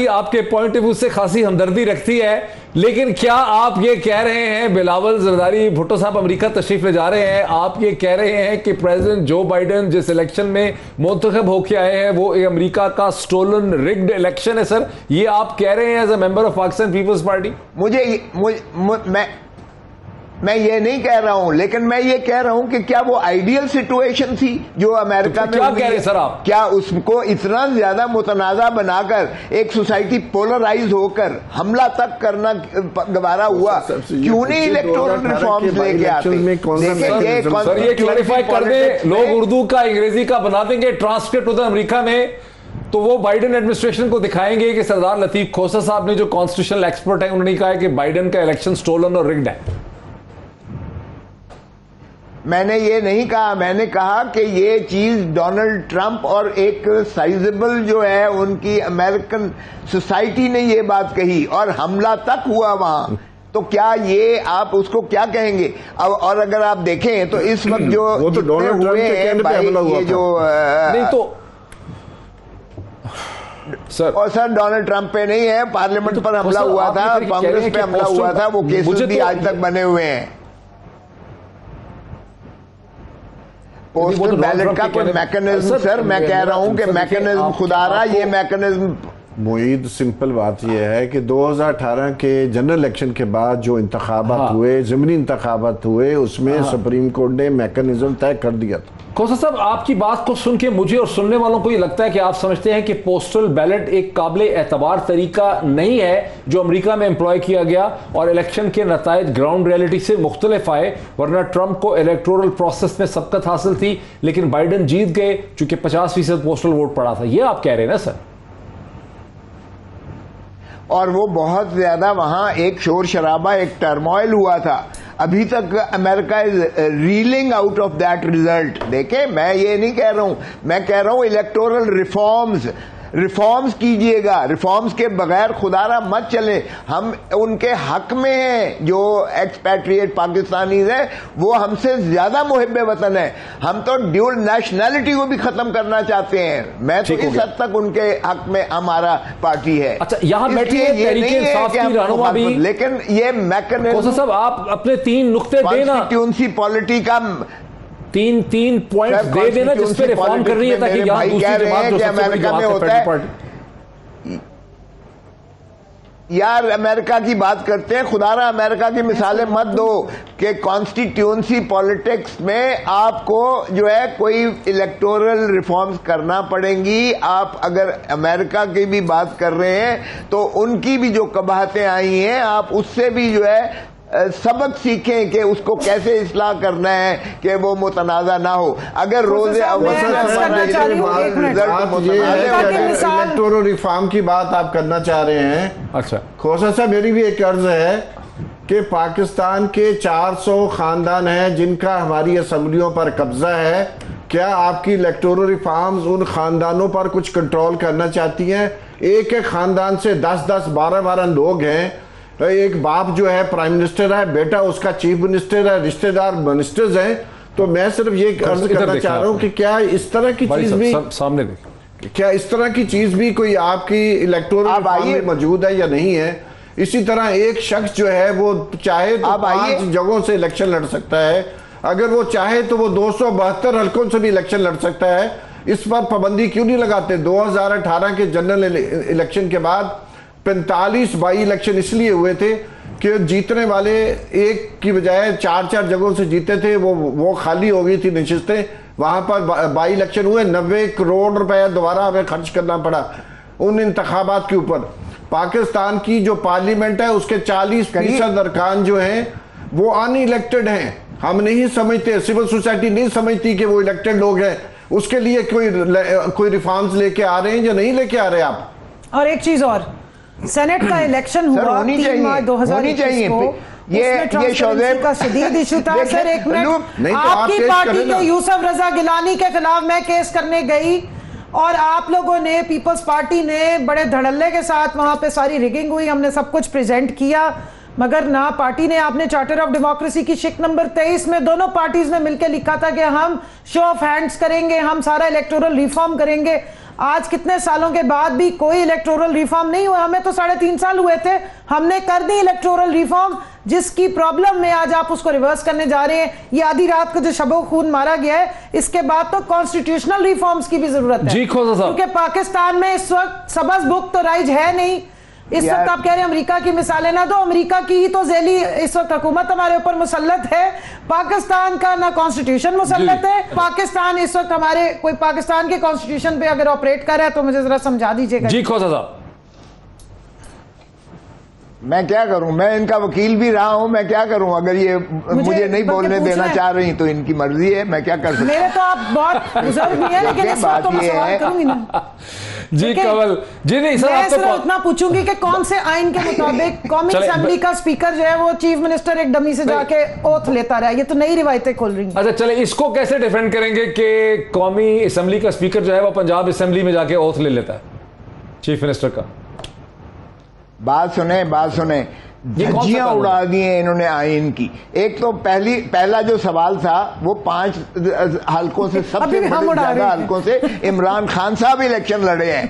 آپ کے پوائنٹ آف ویو سے خاصی ہمدردی رکھتی ہے لیکن کیا آپ یہ کہہ رہے ہیں بلاول زرداری بھٹو صاحب امریکہ تشریف لے جا رہے ہیں, آپ یہ کہہ رہے ہیں کہ پریزیڈنٹ جو بائیڈن جس الیکشن میں منتخب ہو کے آئے ہیں وہ امریکہ کا سٹولن رگڈ الیکشن ہے سر, یہ آپ کہہ رہے ہیں as a member of Pakistan Peoples Party? میں یہ نہیں کہہ رہا ہوں, لیکن میں یہ کہہ رہا ہوں کہ کیا وہ آئیڈیل سچویشن تھی جو امریکہ میں کیا کہہ رہے سر آپ؟ کیا اس کو اتنا زیادہ متنازع بنا کر ایک سوسائٹی پولرائز ہو کر حملہ تک کرنا گوارا ہوا؟ کیوں نہیں الیکٹورل ریفارمز لے کے آتے؟ سر یہ کلیریفائی کر دیں, لوگ اردو کا انگریزی کا بنا دیں گے ٹرانسکرپٹ ادھر امریکہ میں, تو وہ بائیڈن ایڈمنسٹریشن کو دکھائیں گے کہ سردار لطیف کھوسہ صاحب نے جو کانسٹیٹیوشنل ایکسپرٹ ہیں انہوں نے کہا ہے کہ بائیڈن کا الیکشن سٹولن اور رگڈ ہے. میں نے یہ نہیں کہا, میں نے کہا کہ یہ چیز ڈونلڈ ٹرمپ اور ایک سائزبل جو ہے ان کی امریکن سوسائٹی نے یہ بات کہی اور حملہ تک ہوا وہاں, تو کیا یہ آپ اس کو کیا کہیں گے؟ اور اگر آپ دیکھیں تو اس وقت جو ہوئے ہیں یہ جو نہیں تو اور سر ڈونلڈ ٹرمپ پہ نہیں ہے, پارلیمنٹ پر حملہ ہوا تھا, کانگریس پہ حملہ ہوا تھا, وہ کیسز بھی آج تک بنے ہوئے ہیں. پوسٹل بیلٹ کا کوئی میکنزم, سر میں کہہ رہا ہوں کہ میکنزم خدا رہا, یہ میکنزم معید سمپل بات یہ ہے کہ 2018 کے جنرل الیکشن کے بعد جو انتخابات ہوئے, ضمنی انتخابات ہوئے, اس میں سپریم کورٹ نے میکنزم طے کر دیا تھا. کھوسہ صاحب آپ کی بات کو سن کے مجھے اور سننے والوں کو یہ لگتا ہے کہ آپ سمجھتے ہیں کہ پوسٹل بیلٹ ایک قابل اعتبار طریقہ نہیں ہے جو امریکہ میں امپلوائے کیا گیا اور الیکشن کے نتائج گراؤنڈ ریئلٹی سے مختلف آئے, ورنہ ٹرمپ کو الیکٹورل پروسیس میں سبقت حاصل تھی لیکن بائیڈن جیت گئے چونکہ 50% پوسٹل ووٹ پڑا تھا, یہ آپ کہہ رہے ہیں نا سر؟ اور وہ بہت زیادہ وہاں ایک شور شرابہ, ایک ٹرموائل ہوا تھا. ابھی تک امریکہ is reeling out of that result. دیکھیں میں یہ نہیں کہہ رہا ہوں, میں کہہ رہا ہوں الیکٹورل ریفارمز کیجئے گا, ریفارمز کے بغیر خدا را مت چلیں. ہم ان کے حق میں ہیں جو ایکسپیٹریٹ پاکستانیز ہیں, وہ ہم سے زیادہ محب وطن ہیں. ہم تو ڈیول نیشنلٹی کو بھی ختم کرنا چاہتے ہیں. میں تو اس حد تک ان کے حق میں ہمارا پارٹی ہے. اچھا یہاں بیٹھے تحریک انصاف کی رہنما بھی, لیکن یہ میکنزم صاحب آپ اپنے 3 نقطے دینا, کانسٹیٹیونسی پالیٹی کا تین پوائنٹس دے دینا جس پہ ریفارم کر رہی ہے تاکہ یہاں دوسری جماعت جو سب سے بڑی جماعت ہے پارٹی. یار امریکہ کی بات کرتے ہیں, خدا را امریکہ کی مثالیں مت دو کہ کانسٹیٹیونسی پالیٹکس میں آپ کو جو ہے کوئی الیکٹورل ریفارمز کرنا پڑیں گی. آپ اگر امریکہ کی بھی بات کر رہے ہیں تو ان کی بھی جو قباحتیں آئی ہیں آپ اس سے بھی جو ہے سبق سیکھیں کہ اس کو کیسے اصلاح کرنا ہے کہ وہ متنازع نہ ہو. اگر روز الیکٹورل ریفارم کی بات آپ کرنا چاہ رہے ہیں, اچھا کھوسہ صاحب میری بھی ایک عرض ہے کہ پاکستان کے 400 خاندان ہیں جن کا ہماری اسمبلیوں پر قبضہ ہے. کیا آپ کی الیکٹورل ریفارمز ان خاندانوں پر کچھ کنٹرول کرنا چاہتی ہیں؟ ایک خاندان سے 10 12 لوگ ہیں, ایک باپ جو ہے پرائم منسٹر ہے, بیٹا اس کا چیف منسٹر ہے, رشتہ دار منسٹرز ہیں. تو میں صرف یہ عرض کرنا چاہ رہا ہوں کہ کیا اس طرح کی چیز بھی سامنے کیا اس طرح کی چیز بھی کوئی آپ کی الیکٹورل ریفارم میں موجود ہے یا نہیں ہے؟ اسی طرح ایک شخص جو ہے وہ چاہے تو 5 جگہوں سے الیکشن لڑ سکتا ہے, اگر وہ چاہے تو وہ 272 حلقوں سے بھی الیکشن لڑ سکتا ہے. اس پر پابندی کیوں نہیں لگاتے؟ 2018 کے جنرل الیکشن کے بعد 45 بائی الیکشن اس لیے ہوئے تھے کہ جیتنے والے ایک کی بجائے 4 جگہوں سے جیتے تھے, وہ خالی ہو گئی تھی نشستیں, وہاں پر بائی الیکشن ہوئے, 90 کروڑ روپے دوبارہ ہمیں خرچ کرنا پڑا ان انتخابات کے اوپر. پاکستان کی جو پارلیمنٹ ہے اس کے 40% ارکان جو ہیں وہ ان الیکٹڈ ہیں. ہم نہیں سمجھتے, سول سوسائٹی نہیں سمجھتی کہ وہ الیکٹڈ لوگ ہیں. اس کے لیے کوئی ریفارمز لے کے آ رہے ہیں یا نہیں لے کے آ رہے آپ؟ اور ایک چیز اور, سینٹ کا الیکشن ہوا 3 مارچ 2021 کو, یہ شوزیب کا شدید ایشو تھا. سر ایک منٹ, آپ کی پارٹی کے یوسف رضا گیلانی کے خلاف میں کیس کرنے گئی اور آپ لوگوں نے, پیپلز پارٹی نے بڑے دھڑلے کے ساتھ وہاں پہ ساری ریگنگ ہوئی, ہم نے سب کچھ پریزنٹ کیا, مگر نہ پارٹی نے, آپ نے چارٹر آف ڈیموکریسی کی شک نمبر 23 میں دونوں پارٹیز نے مل کے لکھا تھا کہ ہم شو آف ہینڈز کریں گے, ہم سارا الیکٹورل ریفارم کریں گے. آج کتنے سالوں کے بعد بھی کوئی الیکٹورل ریفارم نہیں ہوا. ہمیں تو 3.5 سال ہوئے تھے, ہم نے کر دی الیکٹورل ریفارم, جس کی پرابلم میں آج آپ اس کو ریورس کرنے جا رہے ہیں. یہ آدھی رات کو جو شب و خون مارا گیا ہے, اس کے بعد تو کانسٹیٹیوشنل ریفارمز کی بھی ضرورت ہے, کیونکہ پاکستان میں اس وقت سبز بک تو رائج ہے نہیں. اس وقت آپ کہہ رہے ہیں امریکہ کی مثالیں نہ دو, امریکہ کی ہی تو ذیلی اس وقت حکومت ہمارے اوپر مسلط ہے. پاکستان کا نہ کانسٹیٹیوشن مسلط ہے. پاکستان اس وقت ہمارے کوئی پاکستان کے کانسٹیٹیوشن پہ اگر آپریٹ کر رہا ہے تو مجھے ذرا سمجھا دیجیے گا. جی کھوسا صاحب, میں کیا کروں, میں ان کا وکیل بھی رہا ہوں, میں کیا کروں؟ اگر یہ مجھے نہیں بولنے دینا چاہ رہی تو ان کی مرضی ہے, میں کیا کر سکتا ہوں. میرے تو آپ بہت بزرگ بھی ہیں, لیکن اس وقت تو میں سوال کروں گی نا. جی کمل جی, نہیں سر میں صرف اتنا پوچھوں گی کہ کون سے آئین کے مطابق قومی اسمبلی کا اسپیکر جو ہے وہ چیف منسٹر ایک ڈمی سے جا کے اوتھ لیتا رہا. یہ تو نئی روایتیں کھول رہی ہیں. اچھا چلے, اس کو کیسے ڈیفینڈ کریں گے کہ قومی اسمبلی کا اسپیکر جو ہے وہ پنجاب اسمبلی میں جا کے اوتھ لے لیتا ہے چیف منسٹر کا؟ بات سنیں دھجیاں اڑا دی ہیں انہوں نے آئین کی. ایک تو پہلا جو سوال تھا وہ 5 حلقوں سے سب سے زیادہ حلقوں سے عمران خان صاحب الیکشن لڑے ہیں.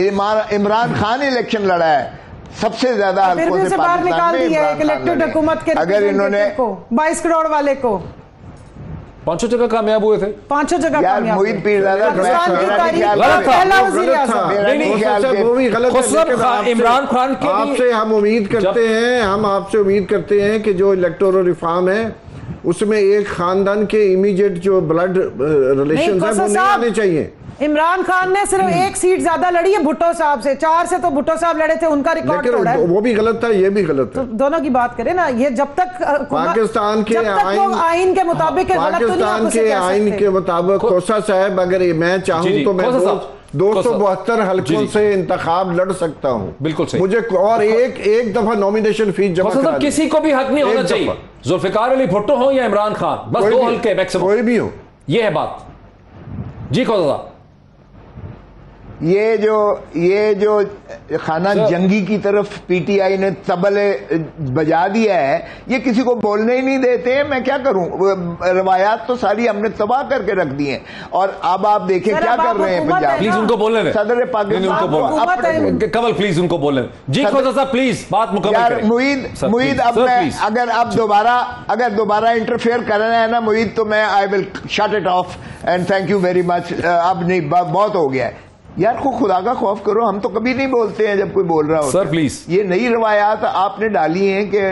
عمران خان الیکشن لڑا ہے سب سے زیادہ حلقوں سے پاکستان میں. اگر انہوں نے 22 کروڑ والے کو 5 جگہ کامیاب ہوئے تھے, 5 جگہ یار محیط پیرزادہ عمران خان کے آپ سے ہم امید کرتے ہیں کہ جو الیکٹورل ریفارم ہے اس میں ایک خاندان کے امیجیٹ جو بلڈ ریلیشنز ہیں وہ نہیں آنے چاہیے. عمران خان نے صرف 1 سیٹ زیادہ لڑی ہے بھٹو صاحب سے, 4 سے تو بھٹو صاحب لڑے تھے, ان کا ریکارڈ توڑا ہے. وہ بھی غلط تھا, یہ بھی غلط تھا. دونوں کی بات کریں نا. یہ جب تک پاکستان کے آئین کے مطابق پاکستان کے آئین کے مطابق کھوسا صاحب اگر میں چاہوں تو میں 272 حلقوں سے انتخاب لڑ سکتا ہوں. بالکل صحیح. مجھے اور ایک دفعہ نومینیشن فیس جمع کرا دیں. کسی کو بھی حق نہیں ہونا چاہیے, ذوالفقار علی بھٹو ہوں یا عمران خان, بس 2 حلقے میکسیمم, کوئی بھی ہو. یہ ہے بات. جی کھوسا صاحب, یہ جو خانہ جنگی کی طرف پی ٹی آئی نے طبل بجا دیا ہے, یہ کسی کو بولنے ہی نہیں دیتے ہیں. میں کیا کروں, روایات تو ساری ہم نے تباہ کر کے رکھ دی ہیں. اور اب آپ دیکھیں کیا کر رہے ہیں پنجاب. پلیز ان کو بولنے دیں, صدر پاکستان کمل پلیز ان کو بولنے دیں. جی کھوسا صاحب پلیز بات مکمل کریں. معید اگر دوبارہ انٹرفیئر کرنا ہے نا معید, تو میں I will shut it off and thank you very much. اب نہیں, بہت ہو گیا ہے یار. خدا کا خوف کرو, ہم تو کبھی نہیں بولتے ہیں جب کوئی بول رہا ہوتا. سر پلیز, یہ نئی روایات آپ نے ڈالی ہیں کہ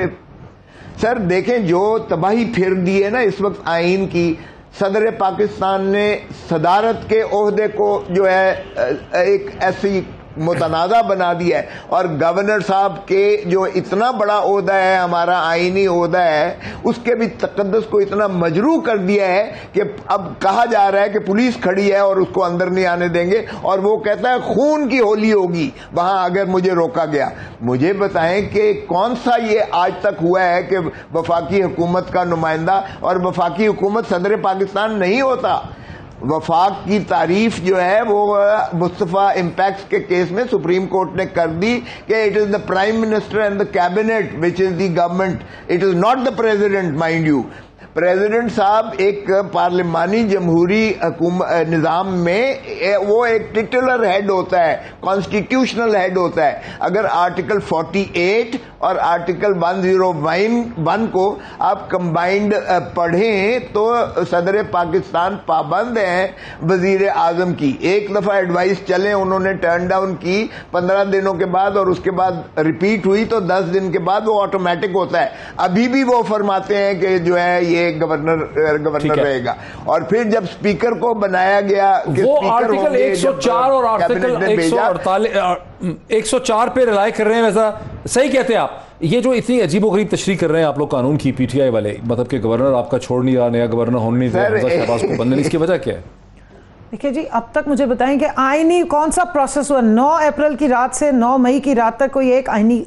سر دیکھیں جو تباہی پھر دی ہے نا اس وقت آئین کی. صدر پاکستان نے صدارت کے عہدے کو جو ہے ایک ایسی متنازع بنا دیا ہے, اور گورنر صاحب کے جو اتنا بڑا عہدہ ہے, ہمارا آئینی عہدہ ہے, اس کے بھی تقدس کو اتنا مجروح کر دیا ہے کہ اب کہا جا رہا ہے کہ پولیس کھڑی ہے اور اس کو اندر نہیں آنے دیں گے, اور وہ کہتا ہے خون کی ہولی ہوگی وہاں اگر مجھے روکا گیا. مجھے بتائیں کہ کون سا یہ آج تک ہوا ہے کہ وفاقی حکومت کا نمائندہ, اور وفاقی حکومت صدر پاکستان نہیں ہوتا. وفاق کی تعریف جو ہے وہ مصطفیٰ امپیکس کے کیس میں سپریم کورٹ نے کر دی کہ it is the prime minister and the cabinet which is the government, it is not the president. Mind you, president صاحب ایک پارلیمانی جمہوری نظام میں وہ ایک ٹیٹولر ہیڈ ہوتا ہے, کانسٹیٹیوشنل ہیڈ ہوتا ہے. اگر آرٹیکل 48 اور آرٹیکل 101 کو آپ کمبائنڈ پڑھیں تو صدر پاکستان پابند ہیں وزیر اعظم کی. ایک دفعہ ایڈوائس چلے, انہوں نے ٹرن ڈاؤن کی 15 دنوں کے بعد, اور اس کے بعد ریپیٹ ہوئی تو 10 دن کے بعد وہ آٹومیٹک ہوتا ہے. ابھی بھی وہ فرماتے ہیں کہ جو ہے یہ گورنر رہے گا. اور پھر جب اسپیکر کو بنایا گیا کہ وہ آرٹیکل 104 اور آرٹیکل 104 پہ رلائے کر رہے ہیں, ویسا صحیح کہتے ہیں آپ. یہ جو اتنی عجیب و غریب تشریح کر رہے ہیں آپ لوگ قانون کی, پی ٹی آئی والے, مطلب کہ گورنر آپ کا چھوڑ نہیں رہا, نیا گورنر ہونے نہیں دے رہا شہباز کو بننے, اس کی وجہ کیا ہے؟ دیکھیں جی, اب تک مجھے بتائیں کہ آئینی کون سا پروسیس ہوا. 9 اپریل کی رات سے 9 مئی کی رات تک کوئی ایک آئینی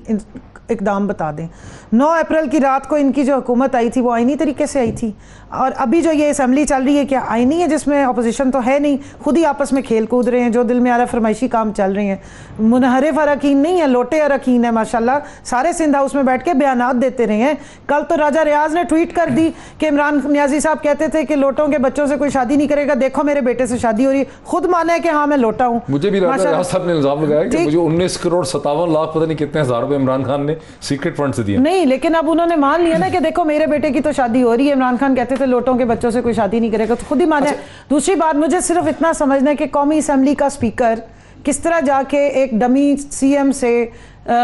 اقدام بتا دیں. 9 اپریل کی رات کو ان کی جو حکومت آئی تھی وہ آئینی طریقے سے آئی تھی, اور ابھی جو یہ اسمبلی چل رہی ہے کیا آئینی ہے جس میں اپوزیشن تو ہے نہیں, خود ہی آپس میں کھیل کود رہے ہیں, جو دل میں آ رہا فرمائشی کام چل رہے ہیں, منحرف اراکین نہیں ہیں, لوٹے اراکین ہیں ماشاءاللہ, سارے سندھ ہاؤس میں بیٹھ کے بیانات دیتے رہے ہیں. کل تو راجہ ریاض نے ٹویٹ کر دی کہ عمران نیازی صاحب کہتے تھے کہ لوٹوں کے بچوں سے کوئی شادی نہیں کرے گا, دیکھو میرے بیٹے سے شادی ہو رہی ہے, خود مانا ہے کہ ہاں میں لوٹا ہوں. مجھے بھی راجہ ریاض صاحب نے الزام لگایا کہ مجھے 19 کروڑ 57 لاکھ پتہ نہیں کتنے ہزار روپے عمران خان نے سیکرٹ فنڈ سے دیے. نہیں, لیکن اب انہوں نے مان لیا نا کہ دیکھو میرے بیٹے کی تو شادی ہو رہی ہے, عمران خان کہتے تھے لوٹوں کے بچوں سے کوئی شادی نہیں کرے گا, تو خود ہی مانا ہے. دوسری بات مجھے صرف اتنا سمجھنا ہے کہ قومی اسمبلی کا اسپیکر کس طرح جا کے ایک ڈمی سی ایم سے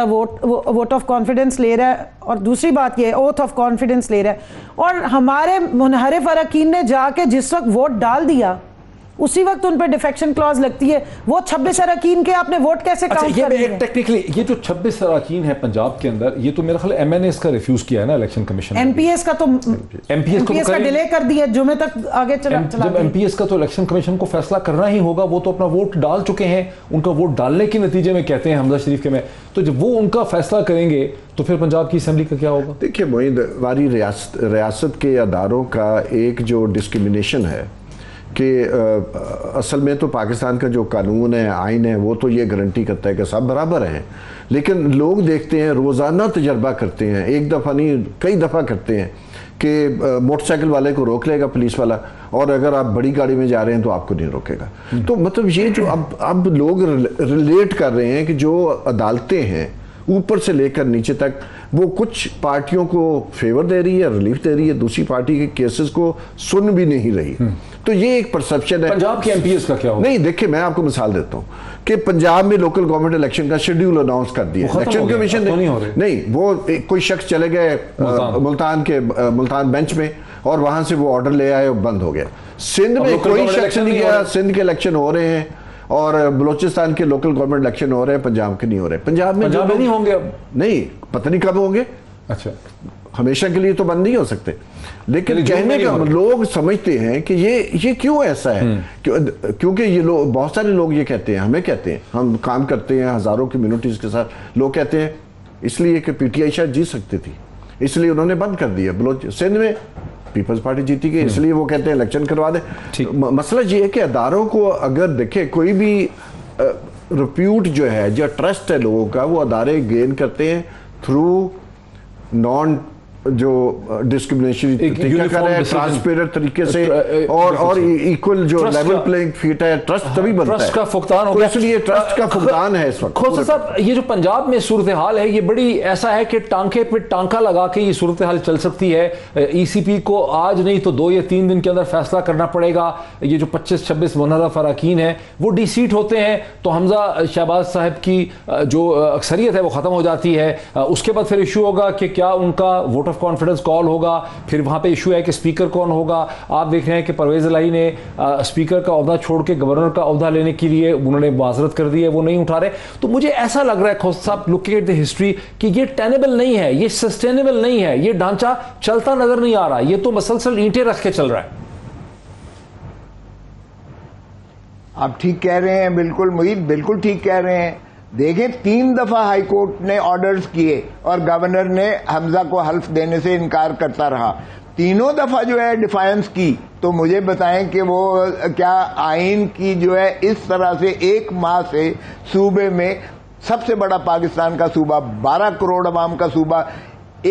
ووٹ آف کانفیڈنس لے رہا ہے, اور دوسری بات یہ اوتھ آف کانفیڈنس لے رہا ہے, اور ہمارے منحرف اراکین نے جا کے جس وقت ووٹ ڈال دیا اسی وقت ان پہ ڈیفیکشن کلاز لگتی ہے. وہ 26 اراکین کے آپ نے ووٹ کیسے کاؤنٹ کر رہے ہیں؟ ٹیکنیکلی یہ جو 26 اراکین ہیں پنجاب کے اندر, یہ تو میرا خیال ایم این ایس کا ریفیوز کیا ہے نا election commission, M P S کا تو ڈیلے کر دیا, جمعے تک آگے چلا. جب ایم پی ایس کا تو الیکشن کمیشن کو فیصلہ کرنا ہی ہوگا, وہ تو اپنا ووٹ ڈال چکے ہیں, ان کا ووٹ ڈالنے کے نتیجے میں کہتے ہیں حمزہ شریف کے میں, تو جب وہ ان کا فیصلہ کریں گے تو پھر پنجاب کی اسمبلی کا کیا ہوگا؟ دیکھیے معید, ہماری ریاست کے اداروں کا ایک جو ڈسکریمنیشن ہے کہ اصل میں تو پاکستان کا جو قانون ہے, آئین ہے, وہ تو یہ گارنٹی کرتا ہے کہ سب برابر ہیں, لیکن لوگ دیکھتے ہیں, روزانہ تجربہ کرتے ہیں, ایک دفعہ نہیں کئی دفعہ کرتے ہیں کہ موٹر سائیکل والے کو روک لے گا پولیس والا, اور اگر آپ بڑی گاڑی میں جا رہے ہیں تو آپ کو نہیں روکے گا. تو مطلب یہ جو اب لوگ ریلیٹ کر رہے ہیں کہ جو عدالتیں ہیں اوپر سے لے کر نیچے تک وہ کچھ پارٹیوں کو فیور دے رہی ہے, ریلیف دے رہی ہے, دوسری پارٹی کے کیسز کو سن بھی نہیں رہی. تو یہ ایک پرسپشن ہے. پنجاب کے ایم پی ایس کا کیا ہوگا؟ نہیں دیکھیں, میں آپ کو مثال دیتا ہوں کہ پنجاب میں لوکل گورنمنٹ الیکشن کا شیڈیول اناؤنس کر دیا, الیکشن کمیشن نہیں, وہ کوئی شخص چلے گئے ملتان بینچ میں اور وہاں سے وہ آرڈر لے آئے, بند ہو گیا. سندھ میں کوئی شخص نہیں گیا, سندھ کے الیکشن ہو رہے ہیں, اور بلوچستان کے لوکل گورنمنٹ الیکشن ہو رہے ہیں, پنجاب کے نہیں ہو رہے. پنجاب میں نہیں ہوں گے اب, نہیں پتہ نہیں کب ہوں گے, اچھا ہمیشہ کے لیے تو بند نہیں ہو سکتے, لیکن کہنے کا لوگ سمجھتے ہیں کہ یہ کیوں ایسا ہے, کیونکہ یہ لوگ, بہت سارے لوگ یہ کہتے ہیں, ہمیں کہتے ہیں, ہم کام کرتے ہیں ہزاروں کمیونٹیز کے ساتھ, لوگ کہتے ہیں اس لیے کہ پی ٹی آئی شاید جیت سکتی تھی اس لیے انہوں نے بند کر دیا. سندھ میں پیپلز پارٹی جیتی گئی, اس لیے وہ کہتے ہیں الیکشن کروا دیں. مسئلہ یہ ہے کہ اداروں کو اگر دیکھیں, کوئی بھی ریپیوٹ جو ہے, جو ٹرسٹ ہے لوگوں کا, وہ ادارے گین کرتے ہیں تھرو نان جو ڈسکریمنیشن ٹرانسپیرنٹ طریقے سے, اور ایکول جو لیول پلینگ فیلڈ ہے, ٹرسٹ تبھی بنتا ہے. ٹرسٹ کا فقدان ہو گیا, اس لیے ٹرسٹ کا فقدان ہے اس وقت. کھوسا صاحب, یہ جو پنجاب میں صورتحال ہے یہ بڑی ایسا ہے کہ ٹانکے پہ ٹانکا لگا کے یہ صورتحال چل سکتی ہے. ای سی پی کو آج نہیں تو 2 یا 3 دن کے اندر فیصلہ کرنا پڑے گا. یہ جو 25-26 منحرف اراکین ہیں وہ ڈی سیٹ ہوتے ہیں, تو حمزہ شہباز صاحب کی جو اکثریت ہے وہ ختم ہو جاتی ہے. اس کے بعد پھر ایشو ہوگا کہ کیا ان کا ووٹ آف کانفیڈنس کال ہوگا, پھر وہاں پہ ایشو ہے کہ اسپیکر کون ہوگا. آپ دیکھ رہے ہیں کہ پرویز الہی نے اسپیکر کا عہدہ چھوڑ کے گورنر کا عہدہ لینے کے لیے انہوں نے معذرت کر دی ہے, وہ نہیں اٹھا رہے. تو مجھے ایسا لگ رہا ہے کھوسا صاحب, لوکنگ ایٹ دی ہسٹری, کہ یہ ٹینیبل نہیں ہے, یہ سسٹینیبل نہیں ہے, یہ ڈھانچہ چلتا نظر نہیں آ رہا, یہ تو مسلسل اینٹیں رکھ کے چل رہا ہے. آپ ٹھیک کہہ رہے ہیں, بالکل معید, بالکل ٹھیک کہہ رہے ہیں. دیکھیں 3 دفعہ ہائی کورٹ نے آرڈرز کیے اور گورنر نے حمزہ کو حلف دینے سے انکار کرتا رہا. تینوں دفعہ جو ہے ڈیفائنس کی. تو مجھے بتائیں کہ وہ کیا آئین کی جو ہے اس طرح سے 1 ماہ سے صوبے میں, سب سے بڑا پاکستان کا صوبہ, 12 کروڑ عوام کا صوبہ,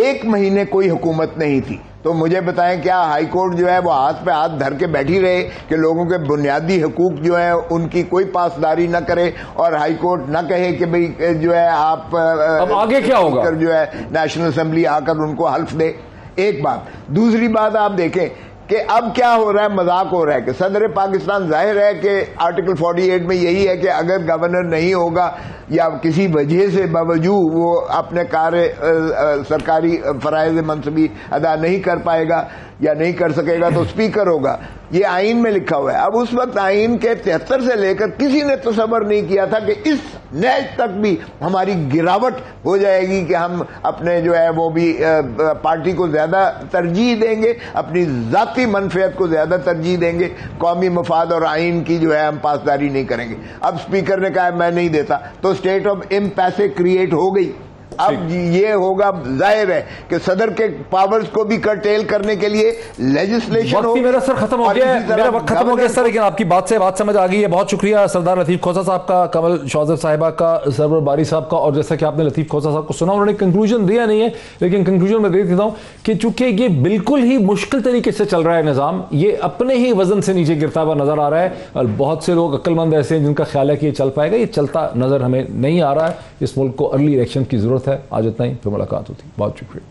1 مہینے کوئی حکومت نہیں تھی. تو مجھے بتائیں کیا ہائی کورٹ جو ہے وہ ہاتھ پہ ہاتھ دھر کے بیٹھی رہے کہ لوگوں کے بنیادی حقوق جو ہیں ان کی کوئی پاسداری نہ کرے, اور ہائی کورٹ نہ کہے کہ بھئی جو ہے آپ اب آگے کیا ہوگا, جو ہے نیشنل اسمبلی آ کر ان کو حلف دے. ایک بات. دوسری بات آپ دیکھیں کہ اب کیا ہو رہا ہے, مذاق ہو رہا ہے کہ صدر پاکستان, ظاہر ہے کہ آرٹیکل 48 میں یہی ہے کہ اگر گورنر نہیں ہوگا یا کسی وجہ سے باوجود وہ اپنے سرکاری فرائض منصبی ادا نہیں کر پائے گا یا نہیں کر سکے گا تو اسپیکر ہوگا. یہ آئین میں لکھا ہوا ہے. اب اس وقت آئین کے 73 سے لے کر کسی نے تصور نہیں کیا تھا کہ اس نیچ تک بھی ہماری گراوٹ ہو جائے گی کہ ہم اپنے جو ہے وہ بھی پارٹی کو زیادہ ترجیح دیں گے, اپنی ذاتی منفعت کو زیادہ ترجیح دیں گے, قومی مفاد اور آئین کی جو ہے ہم پاسداری نہیں کریں گے. اب اسپیکر نے کہا میں نہیں دیتا, تو اسٹیٹ آف امپیسے کریٹ ہو گئی. اب یہ ہوگا ظاہر ہے کہ صدر کے پاورز کو بھی کرٹیل کرنے کے لیے لیجسلیشن وقت میرا سر ختم ہو گیا ہے، میرا وقت ختم ہو گیا سر، لیکن آپ کی بات سے بات سمجھ آ گئی ہے. بہت شکریہ سردار لطیف کھوسہ صاحب کا، کمل شوذف صاحبہ کا، سرور باری صاحب کا. اور جیسا کہ آپ نے لطیف کھوسہ صاحب کو سنا، انہوں نے کنکلوژن دیا نہیں ہے، لیکن کنکلوژن میں دے دیتا ہوں کہ چونکہ یہ بالکل ہی مشکل طریقے سے چل رہا ہے نظام، یہ اپنے ہی وزن سے نیچے گرتا ہوا نظر آ رہا ہے. اور بہت سے لوگ عقل مند ایسے ہیں جن کا خیال ہے کہ یہ چل پائے گا. یہ چلتا نظر ہمیں نہیں آ رہا ہے. اس ملک کو ارلی الیکشن کی ضرورت ہے. آج اتنا ہی، پھر ملاقات ہوتی. بہت شکریہ.